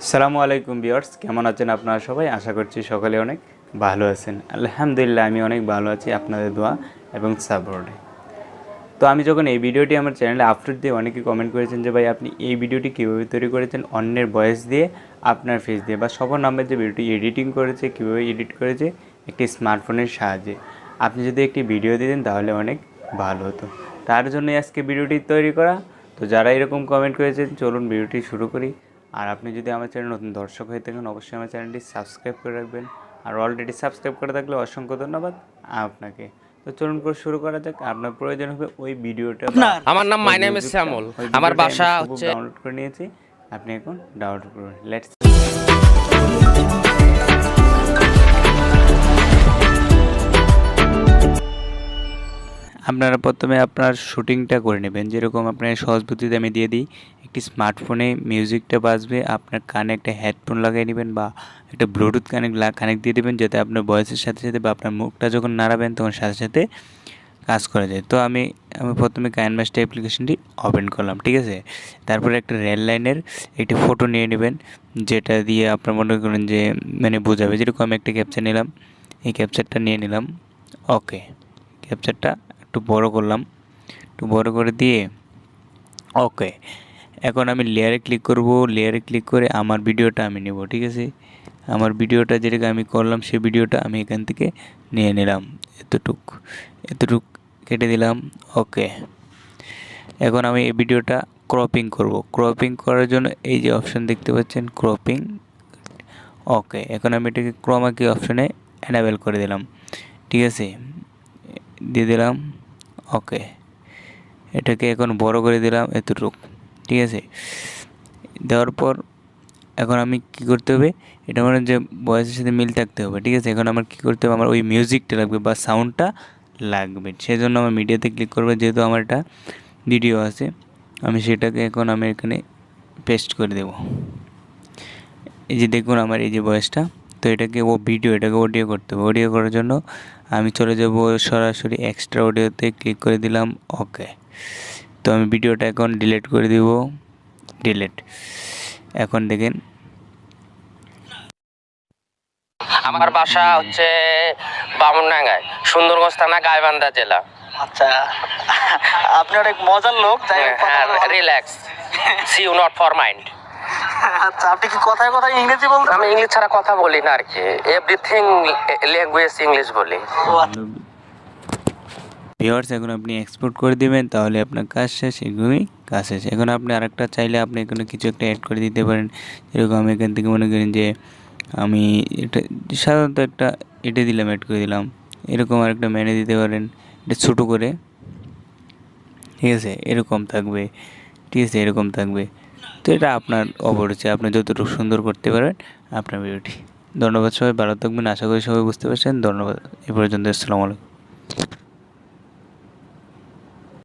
আসসালামু আলাইকুম ভিউয়ার্স, কেমন আছেন আপনারা সবাই? আশা করছি সকলে অনেক ভালো আছেন। আলহামদুলিল্লাহ আমি অনেক ভালো আছি আপনাদের দোয়া এবং সাপোর্টে। তো আমি যখন এই ভিডিওটি আমার চ্যানেলে আপলোড দিয়ে অনেকেই কমেন্ট করেছেন যে ভাই আপনি এই ভিডিওটি কীভাবে তৈরি করেছেন অন্যের ভয়েস দিয়ে, আপনার ফেস দিয়ে, বা সবার নামের যে ভিডিওটি এডিটিং করেছে কীভাবে এডিট করেছে একটি স্মার্টফোনের সাহায্যে। আপনি যদি একটি ভিডিও দিতেন তাহলে অনেক ভালো হতো। তার জন্যই আজকে ভিডিওটি তৈরি করা। তো যারা এরকম কমেন্ট করেছেন চলুন ভিডিওটি শুরু করি। আর আপনি যদি আমার চ্যানেল নতুন দর্শক হয়ে থাকেন অবশ্যই আমার চ্যানেলটি সাবস্ক্রাইব করে রাখবেন। আর অলরেডি সাবস্ক্রাইব করে থাকলে অসংখ্য ধন্যবাদ আপনাকে। তো চলুন করে শুরু করা যাক। আপনার প্রয়োজন হবে ওই ভিডিওটা। আমার নাম মাই নেম ইজ শ্যামল, আমার বাসা হচ্ছে ডাউনলোড করে নিয়েছি, আপনি এখন ডাউনলোড করুন। লেটস আপনারা প্রথমে আপনার শুটিংটা করে নেবেন, যেরকম আপনার সহজ পদ্ধতিতে আমি দিয়ে দিই। একটি স্মার্টফোনে মিউজিকটা বাজবে, আপনার কানে একটা হেডফোন লাগিয়ে নেবেন বা একটা ব্লুটুথ কানেক্ট দিয়ে দেবেন, যাতে আপনার ভয়েসের সাথে সাথে বা আপনার মুখটা যখন নাড়াবেন তখন সাথে সাথে কাজ করা যায়। তো আমি প্রথমে কাইনমাস্টার অ্যাপ্লিকেশনটি ওপেন করলাম, ঠিক আছে। তারপরে একটা রেল লাইনের একটি ফটো নিয়ে নেবেন, যেটা দিয়ে আপনার মনে করেন যে বোঝাবে। যেরকম আমি একটা ক্যাপচার নিলাম, এই ক্যাপচারটা নিয়ে নিলাম। ওকে, ক্যাপচারটা একটু বড় করলাম, একটু বড় করে দিয়ে ওকে। এখন আমি লেয়ারে ক্লিক করব, লেয়ারে ক্লিক করে আমার ভিডিওটা আমি নেব, ঠিক আছে। আমার ভিডিওটা যেটাকে আমি করলাম সেই ভিডিওটা আমি এখান থেকে নিয়ে নিলাম, এতটুক কেটে দিলাম। ওকে, এখন আমি এই ভিডিওটা ক্রপিং করব। ক্রপিং করার জন্য এই যে অপশন দেখতে পাচ্ছেন ক্রপিং। ওকে, এখন আমি এটাকে ক্রোমা কি অপশনে এনাবেল করে দিলাম, ঠিক আছে, দিয়ে দিলাম। ওকে, এটাকে এখন বড় করে দিলাম এতটুক, ঠিক আছে। দেওয়ার পর এখন আমি কি করতে হবে, এটা মানে যে ভয়েসের সাথে মিল থাকতে হবে, ঠিক আছে। এখন আমার কি করতে হবে, আমার ওই মিউজিকটা লাগবে বা সাউন্ডটা লাগবে। সেই জন্য আমার মিডিয়াতে ক্লিক করবে, যেহেতু আমার একটা ভিডিও আছে আমি সেটাকে এখন আমি এখানে পেস্ট করে দেব। এই যে দেখুন আমার এই যে ভয়েসটা, তো এটাকে এটাকে অডিও করতে হবে। অডিও করার জন্য আমি চলে যাব সরাসরি এক্সট্রা অডিওতে ক্লিক করে দিলাম। ওকে, তো আমি ভিডিওটা এখন ডিলিট করে দিব, ডিলিট। এখন দেখেন আমার বাসা হচ্ছে বামুনডাঙ্গায়, সুন্দরগঞ্জ থানা, গাইবান্ধা জেলা। আচ্ছা, আপনি অনেক মজার লোক। হ্যাঁ, relax, see you not for mind. আচ্ছা, আপনি কি কথায় কথায় ইংরেজি বলতে? আমি ইংলিশ ছাড়া কথা বলি না আর কি, এভরিথিং ল্যাঙ্গুয়েজ ইংলিশ বলি। ভিউয়ার্স, এখন আপনি এক্সপোর্ট করে দিবেন, তাহলে আপনার কাজ শেষ। এগুলোই কাজ শেষ। এখন আপনি আরেকটা চাইলে আপনি এখানে কিছু একটা অ্যাড করে দিতে পারেন। যেরকম আমি এখান থেকে মনে করেন যে আমি এটা সাধারণত একটা এটা দিলাম, অ্যাড করে দিলাম। এরকম আরেকটা মেনে দিতে পারেন, এটা ছোটো করে, ঠিক আছে, এরকম থাকবে, ঠিক আছে, এরকম থাকবে। তো এটা আপনার অপরিচে, আপনি যতটুকু সুন্দর করতে পারেন আপনার ভিডিওটি। ধন্যবাদ, সবাই ভালো থাকবেন। আশা করি সবাই বুঝতে পারছেন। ধন্যবাদ। এ পর্যন্ত, আসসালামু আলাইকুম।